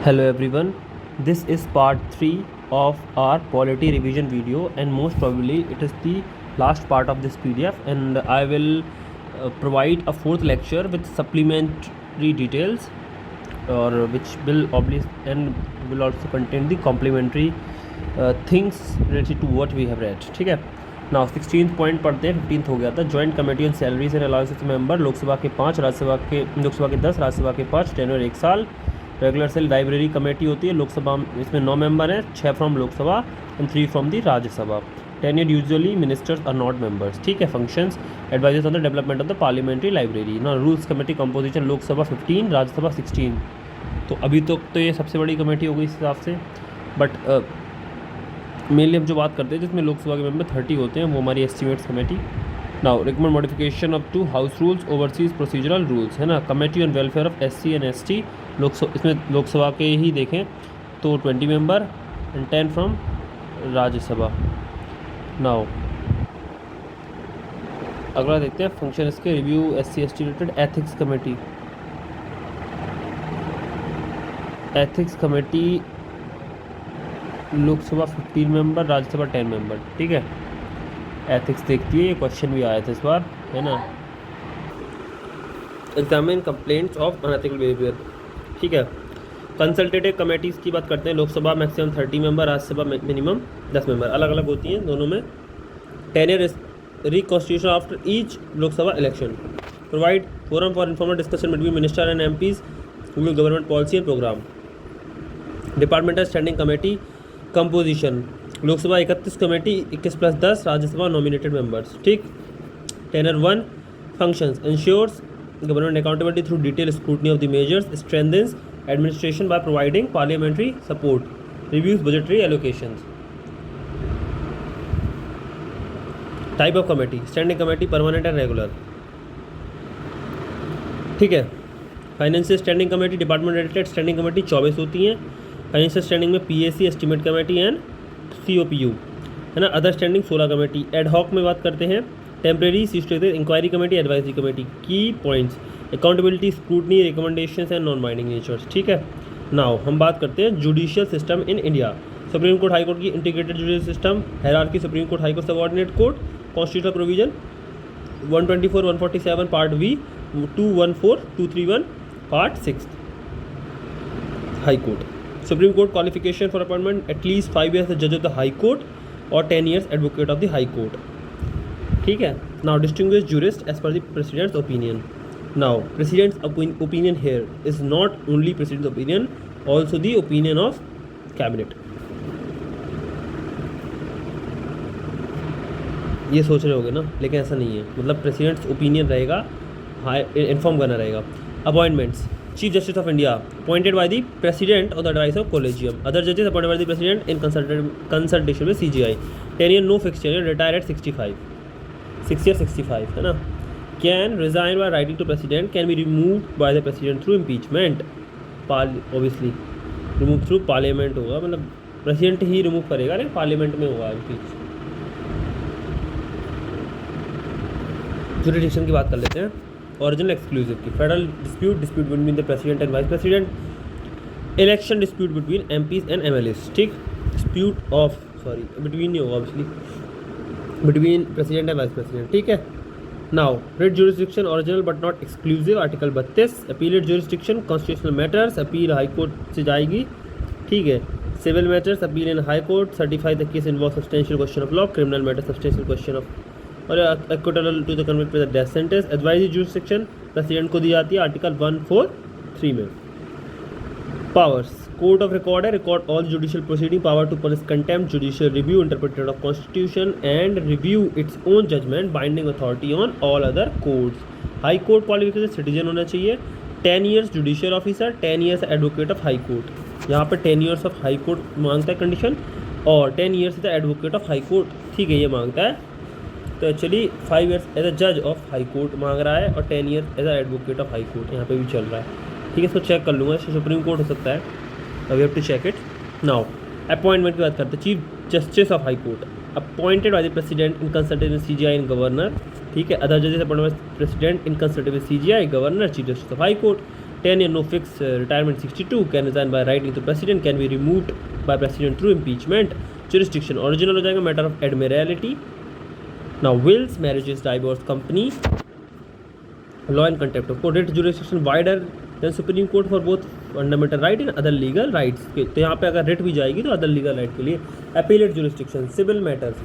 Hello everyone, this is part 3 of our polity revision video and most probably it is the last part of this PDF, and I will provide a fourth lecture with supplementary details or which will obviously and will also contain the complementary things related to what we have read. ठीक है. Now 16th point पढ़ते हैं. 15th हो गया था. Joint committee on salaries and allowances member, Lok Sabha के 5, लोकसभा के 10, राज्यसभा के 5, टेन्योर 1 साल. रेगुलर सेल लाइब्रेरी कमेटी होती है. लोकसभा इसमें 9 मेंबर हैं, 6 from Lok Sabha and 3 from the Rajya Sabha. Tenure usually ministers are not members. ठीक है. Functions advisers on the development of the parliamentary library. ना rules committee composition, Lok Sabha 15, Rajya Sabha 16. तो अभी तक तो ये सबसे बड़ी कमेटी हो गई इस हिसाब से. बट मेनली हम जो बात करते हैं जिसमें लोकसभा के मेंबर 30 होते हैं, वो हमारी estimates committee. Now recommend modification of 2 house rules, overseas procedural rules, है ना. Committee on welfare of SC and ST, इसमें लोकसभा के ही देखें तो 20 member and 10 from Rajya Sabha. Now अगला देखते हैं फंक्शन इसके. Review SC ST related ethics committee. Ethics committee Lok Sabha 15 member, Rajya Sabha 10 member. ठीक है. एथिक्स देखती है. ये क्वेश्चन भी आया था इस बार, है ना. Examine complaints of unethical behaviour. ठीक है. कंसल्टेटिव कमेटीज़ की बात करते हैं. Lok Sabha maximum 30 member, Rajya Sabha minimum 10 member. अलग अलग होती हैं दोनों में. Tenure reconstitution after each Lok Sabha election. Provide forum for informal discussion between minister and MPs who will government policy and programme. Departmental standing committee composition. Lok Sabha 31 committee, 21 + 10, Rajya Sabha nominated members. ठीक. Tenure 1. Functions ensures government accountability through detail scrutiny of the measures, strengthens administration by providing parliamentary support, reviews budgetary allocations. Type of committee. Standing committee permanent and regular. ठीक है. Financial standing committee, department related standing committee 24 होती हैं. Financial standing में PAC, estimate committee and COPU, है ना. Other standing 16 committee. Ad hoc में बात करते हैं. टेम्प्रेरी सिस्टेटिव inquiry committee, advisory committee. Key points accountability, scrutiny, recommendations and non binding natures. ठीक है. नाउ हम बात करते हैं judicial system in India. Supreme court high court की integrated judicial system. Hierarchy supreme court high court subordinate court. Constitutional provision 124, 147 part V, 214, 231 part 6 high court. Supreme court qualification for appointment at least 5 years जज of the high court और 10 years advocate of the high court. ठीक है. Now distinguished jurist as per the president's opinion. Now president's opinion here is not only president's opinion, also the opinion of cabinet. ये सोच रहे होगे ना, लेकिन ऐसा नहीं है. मतलब प्रेसिडेंट्स ओपिनियन रहेगा, इन्फॉर्म करना रहेगा. Appointments. Chief Justice of India appointed by the President on the advice of Collegium. Other judges appointed by the President in consultation with CGI. Tenure no fixed tenure. Retire at 65. 6 years 65, है ना. Can resign by writing to President. Can be removed by the President through impeachment. Obviously remove through Parliament होगा. मतलब President ही remove करेगा, लेकिन Parliament में होगा impeach. Jurisdiction की बात कर लेते हैं. ओरिजिनल एक्सक्लूसिव की. Federal dispute between the president and vice president. Election dispute between MPs and MLAs. ठीक. डिस्प्यूट ऑफ बिटवीन नहीं होगा obviously, between president and vice president. ठीक है. Now writ jurisdiction original but not exclusive. Article 32. Appellate jurisdiction constitutional matters, appeal high court से जाएगी. ठीक है. Civil matters appeal in high court. Certify the case involve substantial question of law. Criminal matter substantial question of और acquittal to the convict with death sentence. Advisory jurisdiction president को दी जाती है article 143 में. पावर्स. कोर्ट ऑफ रिकॉर्ड है. Record all judicial proceeding. Power to punish contempt. Judicial review interpretation of constitution and review its own judgment. Binding authority on all other courts. High court qualification citizen होना चाहिए. 10 years judicial officer, 10 years advocate of high court. यहाँ पर 10 years of high court मांगता है condition, और 10 years as advocate of high court. ठीक है, ये मांगता है. तो एक्चुअली 5 years एज अ जज ऑफ हाई कोर्ट मांग रहा है, और 10 years as a advocate of high court यहाँ पे भी चल रहा है. ठीक है. इसको चेक कर लूँगा. सुप्रीम कोर्ट हो सकता है. We have to check it. Now appointment की बात करते हैं. Chief justice of high court appointed by the president in consultation with CGI and governor. ठीक है. अदर जजेस appointed by president in consultation with CGI, governor, chief justice of high court. 10 year no fixed retirement 62, can resign by writing to president, can be removed by president through impeachment. Jurisdiction original हो जाएगा, matter of admiralty. Now wills, marriages, divorce, company law and contempt of court. Writ jurisdiction wider than supreme court for both fundamental right and other legal rights. तो यहाँ पे अगर writ भी जाएगी तो other legal right के लिए. Appellate jurisdiction, civil matters,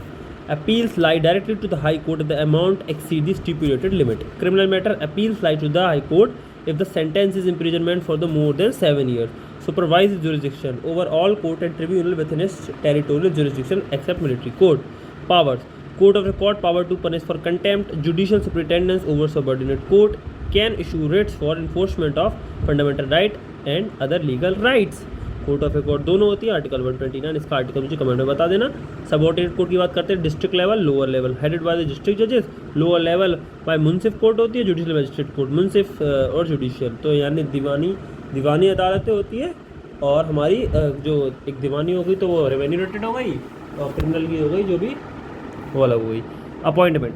appeals lie directly to the high court if the amount exceed the stipulated limit. Criminal matter, appeals lie to the high court if the sentence is imprisonment for the more than 7 years. Supervises jurisdiction over all court and tribunal within its territorial jurisdiction except military court. Powers, court of record, power to punish for contempt, judicial superintendence over subordinate court, can issue writs for enforcement of fundamental right and other legal rights. Court of record दोनों होती है, article 129, इसका article मुझे comment में बता देना. Subordinate court की बात करते हैं, district level, lower level, headed by the district जजेस, lower level by munsif court होती है, जुडिशियल मजिस्ट्रेट कोर्ट, मुंसिफ और जुडिशियल, तो यानी दीवानी अदालतें होती है. और हमारी जो एक दीवानी हो गई तो वो रेवेन्यू रिलेटेड हो गई, और क्रिमिनल की हो गई जो भी वो अलग हो गई. Appointment,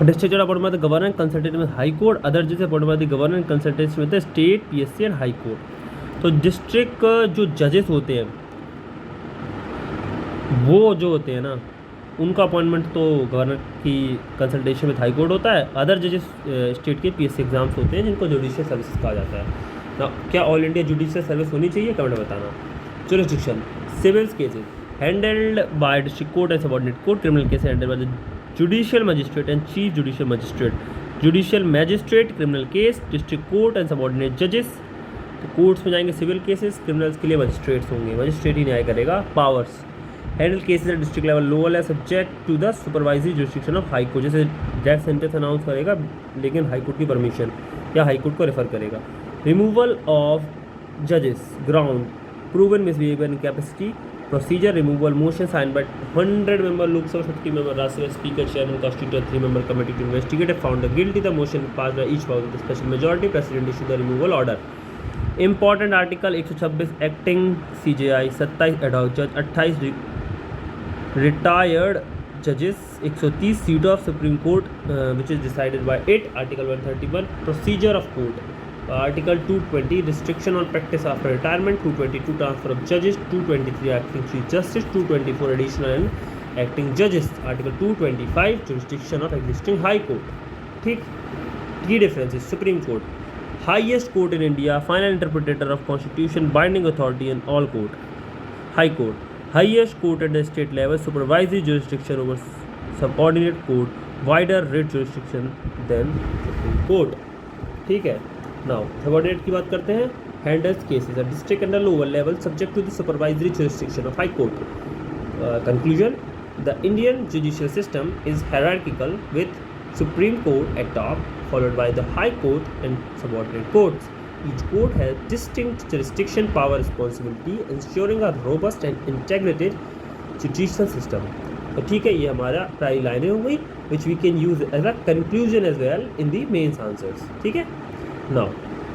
district appoint by the governor consultation with high court, other जजेस appoint by the governor consultation with the state PSC and high court. तो डिस्ट्रिक्ट जो जजेस होते हैं वो जो होते हैं ना, उनका अपॉइंटमेंट तो गवर्नर की कंसल्टेशन विद हाई कोर्ट होता है. अदर जजेस स्टेट के पीएससी एग्जाम्स होते हैं जिनको जुडिशियल सर्विस कहा जाता है ना. क्या ऑल इंडिया जुडिशियल सर्विस होनी चाहिए, कमेंट में बताना. Jurisdiction, civil cases handled by district court and subordinate court, criminal case handled by the judicial magistrate and chief judicial magistrate. Judicial magistrate criminal case, district court and subordinate जजेस. तो courts में जाएंगे civil cases, criminals के लिए magistrates होंगे, magistrate ही न्याय करेगा. Powers, handle cases at district level, lower है subject to the supervisory jurisdiction of high court. जैसे डेथ सेंटेंस अनाउंस करेगा लेकिन हाई कोर्ट की परमिशन या हाई कोर्ट को रेफर करेगा. रिमूवल ऑफ जजेस ground, proven misbehaviour in capacity, procedure, removal, motion sign by 100 member Lok Sabha, 50 member Rajya Sabha, speaker, chairman, constitutor, 3 member committee to investigate, found guilty, the motion pass by each house with special majority, president issue the removal order. Important article 126 acting CJI, 27 ad hoc जज, 28 retired जजेस, 130 seat of supreme court which is decided by it. Article 131 procedure of court, article 220 restriction on practice after retirement, 222 transfer of जजेस, 223 acting chief justice, 224 additional and acting जजेस, article 225 jurisdiction of existing high court. ठीक, key differences. Supreme court, highest court in India, final interpreter of constitution, binding authority in all court. High court, highest court at the state level, supervisory jurisdiction over subordinate court, wider writ jurisdiction than supreme court. ठीक है. Now subordinate की बात करते हैं. handles cases at district and the lower level subject to the supervisory jurisdiction of high court. Conclusion, the Indian judicial system is hierarchical with Supreme Court at top, followed by the High Court and subordinate courts. Each court has distinct jurisdiction, power, responsibility, ensuring a robust and integrated judicial system. तो ठीक है, ये हमारा प्राई लाइनें हो गई which we can use as a conclusion as well in the mains answers. ठीक है. Now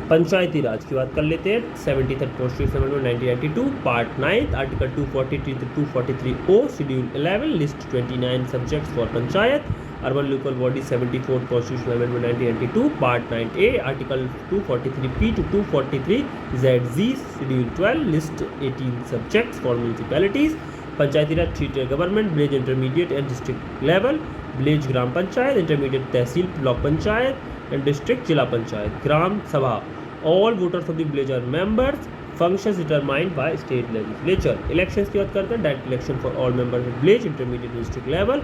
पंचायती राज की बात कर लेते हैं. 73rd constitution amendment 1992, part 9, article 243 to 243O, schedule 11, list 29 subjects for panchayat. Urban local body 74th constitution amendment 1992, part 9A, article 243P to 243ZZ, schedule 12, list 18 subjects for municipalities. Panchayati Raj 3 tier government, village intermediate and district level, village gram panchayat, intermediate tehsil block panchayat and district zila panchayat. Gram sabha, all voters of the village are members, functions determined by state legislature. Elections की बात करते हैं. Direct election for all members of village, intermediate, district level.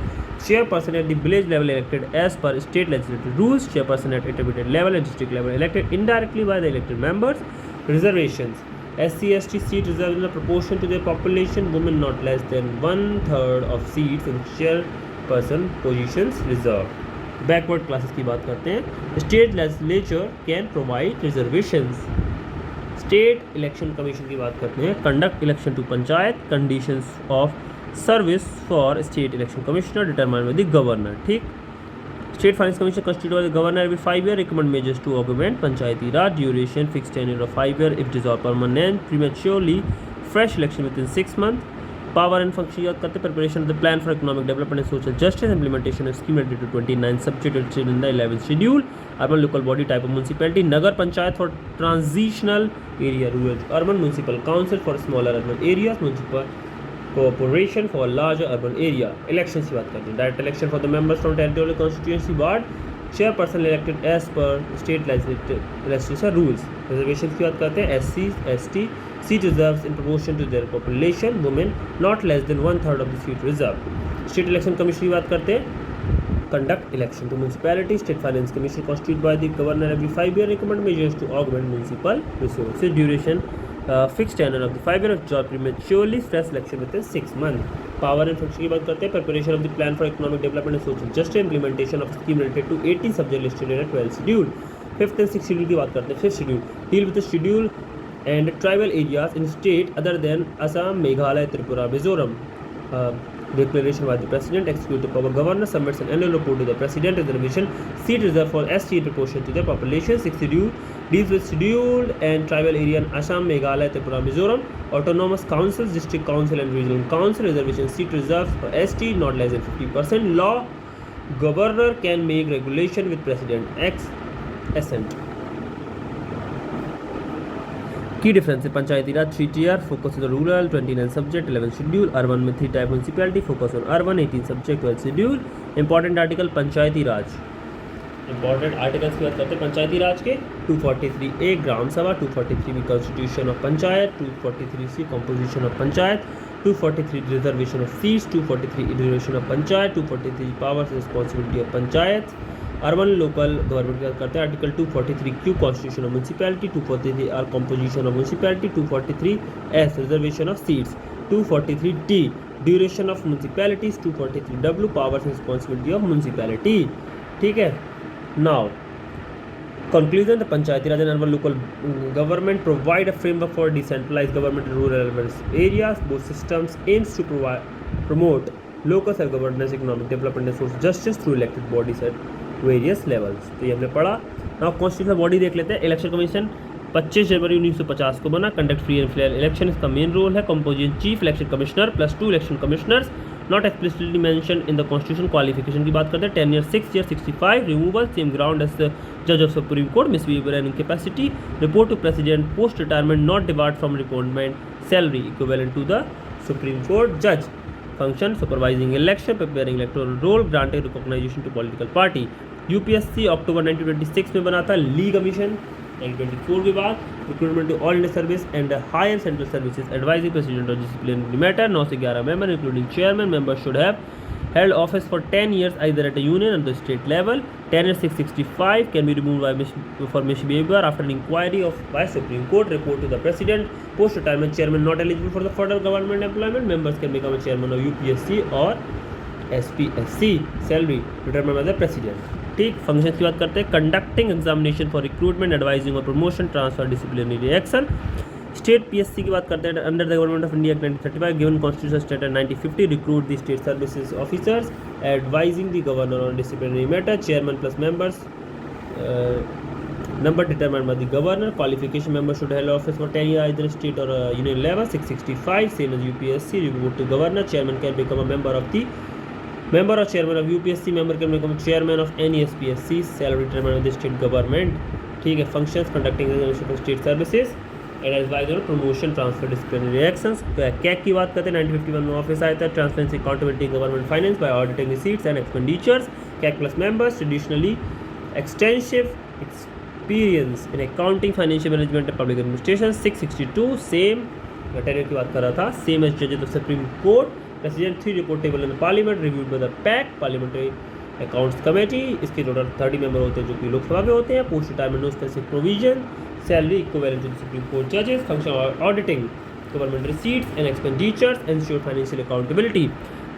Chairperson at the village level elected as per state legislative rules. Chairperson at intermediate level and district level elected indirectly by the elected members. Reservations, SC/ST seat reserved in the proportion to their population. Women not less than 1/3 of seats in chairperson positions reserved. Backward classes की बात करते हैं. State legislature can provide reservations. State election commission की बात करते हैं. Conduct election to panchayat, conditions of service for state election commissioner determined by the governor. ठीक. State finance commission constitute by the governor every 5 year, recommend measures to augment panchayati raj. Duration fix tenure of 5 year, if dissolve permanent prematurely, fresh election within 6 months. Power and function याद करते, preparation of the plan for economic development and social justice, implementation of scheme related to 29 subjects in the 11th schedule, urban local body type of municipality, nagar panchayat for transitional area, rural urban, municipal council for smaller urban areas, municipal corporation for larger urban area. Elections की बात करते हैं, direct election for the members from territorial constituency ward, chairperson elected as per state legislature rules. Reservations की बात करते हैं, SC ST seat reserves in proportion to their population, women not less than 1/3 of the seat reserved. State election commission की बात करते हैं, conduct election to municipality. State finance commission constituted by the governor every 5 years, recommend measures to augment municipal resources. Duration fixed tenure of the 5 year of job prematurely, stress election within 6 months. Power and function की बात करते हैं, preparation of the plan for economic development and social justice, implementation of scheme related to 18 subject listed in a 12th schedule. 5th and 6th schedule की बात करते हैं, 5th schedule deal with the schedule and tribal areas in state other than Assam, Meghalaya, Tripura, Mizoram. Declaration by the president, executive power governor submits an annual report to the president. Reservation seat reserved for ST in proportion to their population. 6th schedule deals with scheduled and tribal area in Assam, Meghalaya, Tripura, Mizoram. Autonomous councils, district council and regional council. Reservation seat reserved for ST not less than 50%. Law governor can make regulation with president ex assent. Key difference है, पंचायती Raj 3 tier, focus on the rural, 29 subject, 11 schedule, urban में 3 type municipality, focus on urban, 18 subject, 12 schedule. Important article Panchayati Raj, important articles की बात करते हैं पंचायती राज के, 243A ग्राम सभा, 243B constitution of panchayat, 243C composition of panchayat, 243 reservation of seats, 243 duration of panchayat, 243 powers and responsibility of panchayat. Urban local government की बात करते हैं, article 243Q constitution of municipality, 243R composition of municipality, 243S reservation of seats, 243D duration of municipalities, 243W powers and responsibility of municipality. ठीक है, now conclusion, the Panchayati Raj and urban local government provide a framework for decentralized government in rural and urban areas. Both systems aims to promote local self-governance, economic development and social justice through elected bodies at various levels. तो ये हमने पढ़ा. Now constitutional body देख लेते हैं. Election commission 25 जनवरी 1950 को बना. Conduct free and fair election इसका मेन रोल है. Composition chief election commissioner plus 2 election commissioners not explicitly mention in the constitution. Qualification की बात करते हैं, 10 year 6 year 65 removal same ground as the जज of supreme court misbehaviour and incapacity. Report to president post retirement not depart from रिपोर्टमेंट salary equivalent to the supreme court जज. Function supervising election, preparing electoral roll, granting recognisation to political party. UPSC October 1926 में बना था. Lee commission 1924 के बाद. Recruitment to all India service and higher central services, advisory president of disciplinary matter. 9 से 11 member including chairman. Members should have held office for 10 years either at a union or the state level. 10 years 665 can be removed for misbehavior after an inquiry by Supreme Court. Report to the president. Post retirement chairman not eligible for the federal government employment. Members can become a chairman of UPSC or SPSC. Salary determined by the president. ठीक, function की बात करते हैं. Conducting examination for recruitment, advising और promotion, transfer, disciplinary action. State PSC की बात करते हैं. Under the government of India 1935 given constitution state 1950 recruit the state services officers advising the governor on disciplinary matter. Chairman plus members number determined by the governor. Qualification member should hold office for 10 years either state or union level. 665 same as UPSC. Report to governor. Chairman can become a member or chairman of UPSC. Member can become chairman of any SPSC. Salary determined by the state government. ठीक है. Functions conducting examination for state services and advisor on promotion, transfer, disciplinary actions. कैक की बात करते हैं. 1951 में office आया था. Transparency, accountability, government finance by auditing receipts and expenditures. CAG plus members traditionally extensive experience in accounting, financial management and public administration. 662 same टेरियर की बात कर रहा था. सेम एज जजेस of supreme court. President 3 reportable in parliament reviewed by the PAC parliamentary accounts committee. इसके total 30 member होते हैं जो कि लोकसभा के होते हैं. Post retirement no specific provision. Salary equivalent to supreme court जजेस. Function auditing government receipts and expenditures, ensure financial accountability.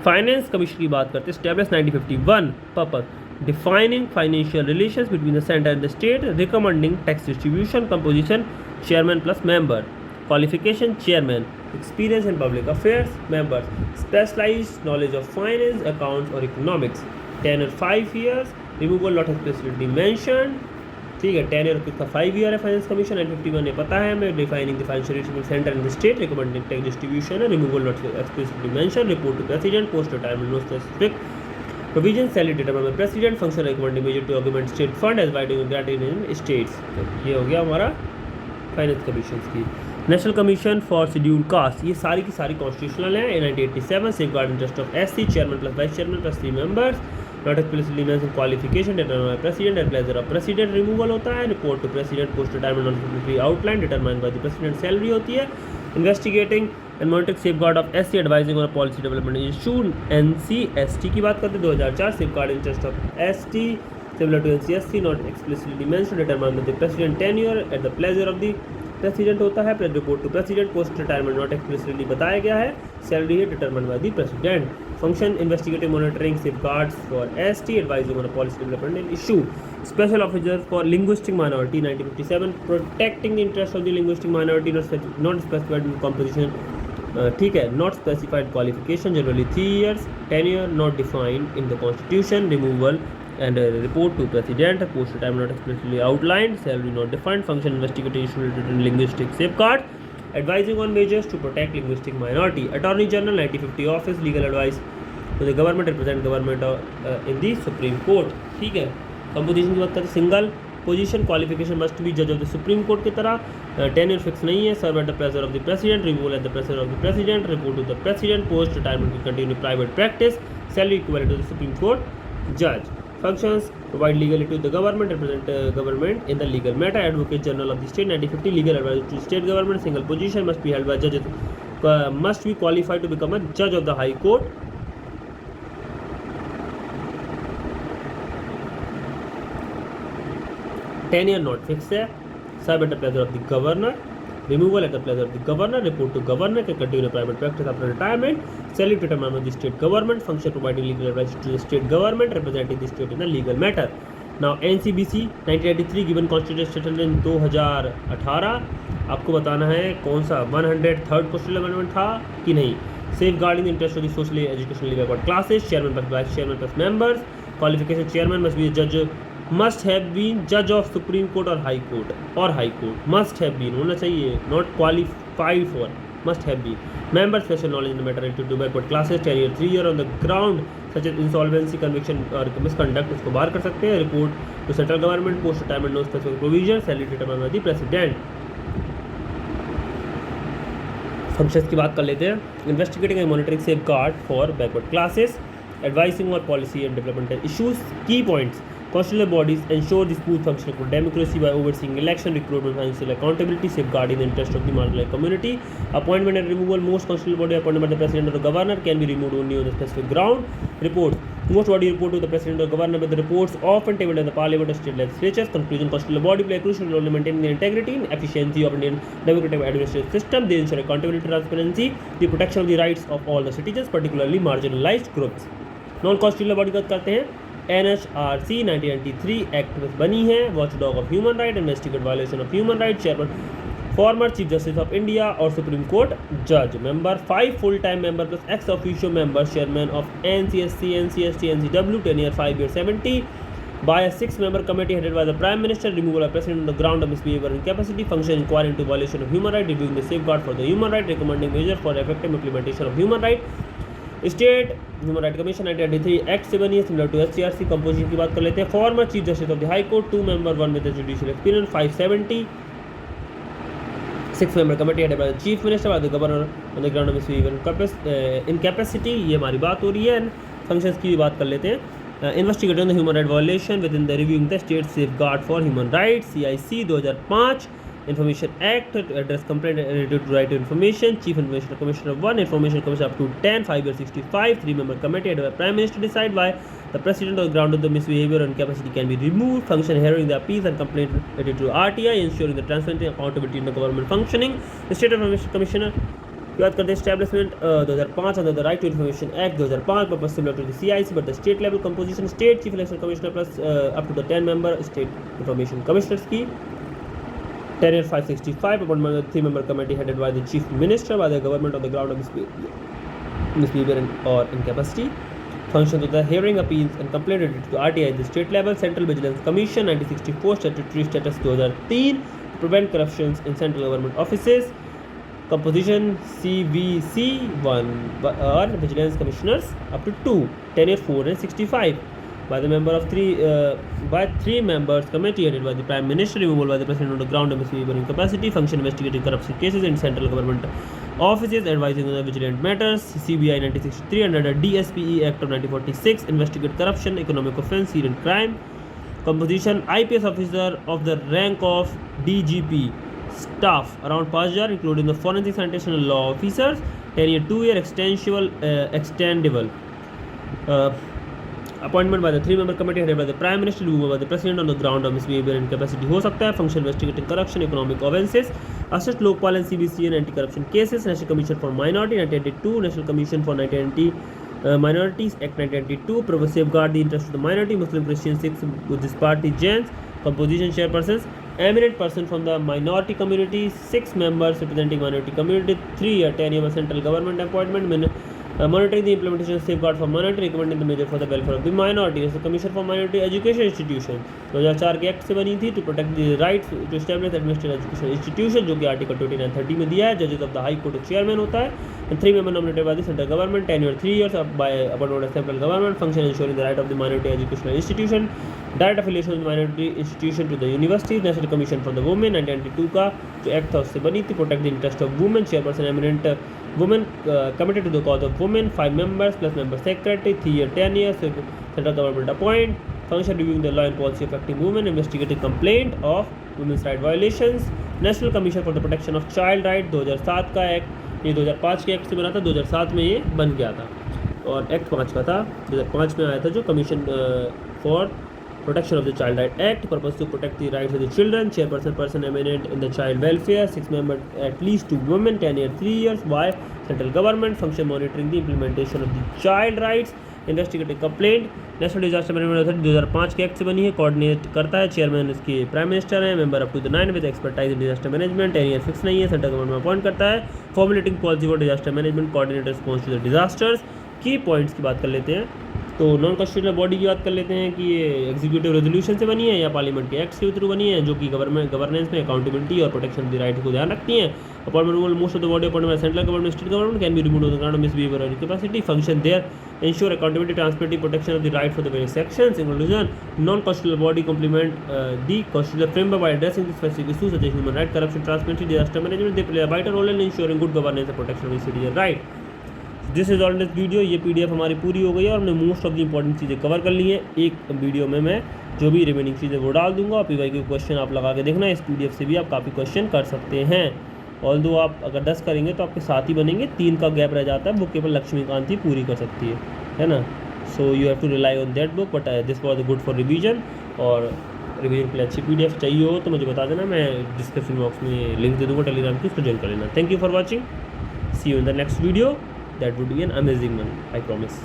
Finance commission की बात करते हैं. Establish 1951. Purpose defining financial relations between the center and the state, recommending tax distribution. Composition chairman plus member. Qualification chairman. Experience in public affairs. Members specialized knowledge of finance, accounts or economics. Tenure 5 years. Removal not explicitly mentioned. ठीक है। 10 year किसका 5 year है finance commission. And 51 ये पता है हमें, defining the financial centre in the state, recommending tax distribution, removal not explicitly mention, report to president, post retirement no specific provision, salary determined by president, function recommending measure to augment state fund as widening granted in states. ये हो गया हमारा finance commission की। National commission for scheduled caste, ये सारी की सारी constitutional है। 1987 safeguard interest of SC, chairman plus vice chairman plus 3 members, not explicitly mention qualification, determined by president at pleasure of president, removal होता है, report to president, post retirement not explicitly outline, determined by the president, salary होती है, investigating and monitoring safeguard of SC, advising on policy development issue, NCST की बात करते हैं 2004, safeguard interest of ST similar to NCSC, not explicitly mentioned, determined by the president tenure at the pleasure of the president होता है, report to president, post retirement not explicitly बताया गया है, salary है determined by the president, function investigative monitoring safeguards for ST, advising on policy development issue, special officer for linguistic minority 1957, protecting the interest of the linguistic minority, not specified in composition, ठीक है, not specified qualification, generally 3 years, tenure not defined in the constitution, removal and report to president, post retirement not explicitly outlined, salary not defined, function investigative issue related to linguistic safeguard, advising on measures to protect linguistic minority, attorney general 1950 office, legal advice to the government, represent government in the supreme court। ठीक है, composition की बात करते हैं, single position, qualification must be जज of the supreme court की तरह, tenure fix नहीं है, serve at the pleasure of the president, removal at the pleasure of the president, report to the president, post retirement की continue private practice, salary equal to the supreme court जज, functions provide legally to the government, represent government in the legal matter, advocate general of the state 1950, legal advisor to state government, single position must be held by judges, must be qualified to become a judge of the high court, tenure not fixed है, serve at the pleasure of the governor, removal at the pleasure of the governor, report to governor, can continue private practice after retirement, salary determined by the state government, function providing legal advice to the state government, representing the state in a legal matter। Now NCBC 1983 given constitution in 2018, आपको बताना है कौन सा 103rd constitutional amendment था कि नहीं। safeguarding the interest of the socially educationally backward classes, chairman plus vice chairman plus members, qualification chairman must be a judge, must have been judge of supreme court or high court, must have been होना चाहिए, not qualified for, must have been, member special knowledge in the matter related to backward classes, tenure 3 year on the ground such as insolvency, conviction or misconduct, इसको बाहर कर सकते हैं, report to central government, post retirement no specific provision, salary determined by the president। Functions की बात कर लेते हैं, investigating and monitoring safeguard for backward classes, advising और पॉलिसी एंड डेवलपमेंटल इशूज, की points, constitutional bodies ensure the smooth functioning of democracy by overseeing election, recruitment, financial accountability, safeguarding the interest of the marginalized community, appointment and removal, most constitutional body appointed by the president or the governor can be removed only on a specific ground, reports, most body report to the president or governor, but the reports often tabled in the parliament or state legislatures, conclusion, constitutional body play a crucial role in maintaining the integrity and efficiency of Indian democratic administrative system, they ensure accountability, transparency, the protection of the rights of all the citizens, particularly marginalized groups। Non constitutional body की बात करते हैं, NHRC 1993 act में बनी है, watchdog of human right, investigate violation of human right, chairman former chief justice of India और supreme court जज, member 5 full time member plus ex officio member, chairman of NCSC, NCST, NCW, tenure 5 years 70 by a 6-member committee headed by the Prime Minister, removal of president on the ground of misbehavior and incapacity, function inquiry into violation of human right, reviewing the safeguard for the human right, recommending measures for effective implementation of human right, state human right commission 1983 act से बनी है, similar to SCRC। Composition की बात कर लेते हैं, former chief justice of the high court 2 member 1 with judicial experience 570, 6-member committee headed by the chief minister bye the governor on the ground of misbehaviour incapacity, ये हमारी बात हो रही है। फंक्शंस की भी बात कर लेते हैं, investigating the human right violation with in the reviewing the state safeguard for human right, CIC 2005, Information Act to address complaint related to right to information, Chief Information Commissioner 1, Information Commissioner up to 10, 5 years 65, 3-member committee headed by Prime Minister decide why the President on the ground of the misbehavior and incapacity can be removed, function hearing the appeals and complaint related to RTI, ensuring the transparency and accountability in the government functioning, the State Information Commissioner की बात करते हैं, establishment 2005 under the right to information act 2005, purpose similar to the CIC but the state level composition, state chief election commissioner plus up to the 10 member state information commissioners की, tenure 565, appointment of the 3-member committee headed by the chief minister by the government on the ground of misbehavior or incapacity, functions of the hearing appeals and complaint related to RTI at the state level. Central Vigilance Commission 1964 statutory status 2003 to prevent corruptions in central government offices. Composition CVC1 or Vigilance Commissioners up to 2, tenure 4 and 65 by the member of three members committee headed by the Prime Minister, removal by the President on the ground of misbehavior incapacity, function investigating corruption cases in central government offices, advising on the vigilant matters. CBI 1963 under the DSPE Act of 1946, investigate corruption, economic offence, serious crime. Composition IPS officer of the rank of DGP, staff around 5,000 including the forensic scientist and law officers, tenure 2 year extendable. Appointment by the 3-member committee headed by the Prime Minister, removal by the President on the ground of misbehavior incapacity हो सकता है. Function investigating corruption, economic offences, assist Lokpal and CBC and anti-corruption cases. National Commission for Minority 1992, National Commission for Minorities Act 1992, safeguard the interest of the minority, Muslim, Christian, Sikhs, Buddhist party, Jains. Composition chairpersons, eminent person from the minority community, 6 members representing minority community, 3-year tenure of central government appointment, monitoring the implementation of safeguard for minority, recommending the measure for the welfare of the minority. The Commission for Minority Education Institution 2004 के act से बनी थी to protect the rights to establish administrative education institution, जो कि article 2930 में दिया है. जजेस of the high court chairman होता है. And 3 member nominated by the central government, tenure 3 years by appointment of central government. Function ensuring the right of the minority educational institution, direct affiliation of the minority institution to the university. National commission for the women 1992 का जो act था उससे बनी थी, protect the interest of women. Chairperson eminent women committed to the cause of women, 5 members plus member secretary, 3-year tenure, central government appoint. Function reviewing the law and policy affecting women, investigating complaint of women's right violations. National Commission for the Protection of Child Right 2007 का act, ये 2005 के act से बना था, 2007 में ये बन गया था और एक्ट 5 का था. 2005 में आया था जो commission for Protection of the Child Right Act, purpose to protect the rights of the children. Chairperson, person eminent in the child welfare, 6 members at least 2 women, tenure 3 years. Why? Central government. Function monitoring the implementation of the child rights. Investigating complaint. National Disaster Management Authority 2005 के act से बनी है, coordinate करता है. Chairman इसके prime minister है. Member up to the 9 with expertise in disaster management. Tenure fix नहीं है, सेंट्रल गवर्नमेंट में अपॉइंट करता है. Formulating policy for disaster management, coordinator response to the disasters. Key points की बात कर लेते हैं तो नॉन कॉन्स्टिट्यूशनल बॉडी की बात कर लेते हैं कि ये एग्जीक्यूटिव रेजोल्यूशन से बनी है या पार्लियामेंट के एक्ट्स के थ्रू बनी है, जो कि गवर्नेंस में अकाउंटेबिलिटी और प्रोटेक्शन ऑफ द राइट को ध्यान रखती हैं. Appointment rule most of the body appointment central government, state government can be removed on the ground of misbehaviour और capacity. Function there ensure accountability, transparency, protection of the right for the various sections. In conclusion, non-constitutional body complement the constitutional framework by addressing the specific issues such as human right, corruption, transparency, disaster management. They play a vital role in ensuring good governance and protection of the citizen right. This is all this video. ये PDF हमारी पूरी हो गई है और हमने most of the important चीज़ें cover कर ली हैं. एक वीडियो में मैं जो भी रिमेनिंग चीज़ें वो डाल दूंगा और PY के क्वेश्चन आप लगा के देखना. इस PDF से भी आप काफ़ी क्वेश्चन कर सकते हैं. ऑल दो आप अगर 10 करेंगे तो आपके 7 ही बनेंगे, 3 का गैप रह जाता है. बुक केवल लक्ष्मीकांत ही पूरी कर सकती है ना. So you have to rely on that book, but this was good for revision. और रिवीजन के लिए अच्छी PDF चाहिए हो तो मुझे बता देना, मैं डिस्क्रिप्शन बॉक्स में लिंक दे दूँगा टेलीग्राम की, उसको ज्वाइन कर लेना. Thank you for watching. See you in the next video. That would be an amazing one, I promise.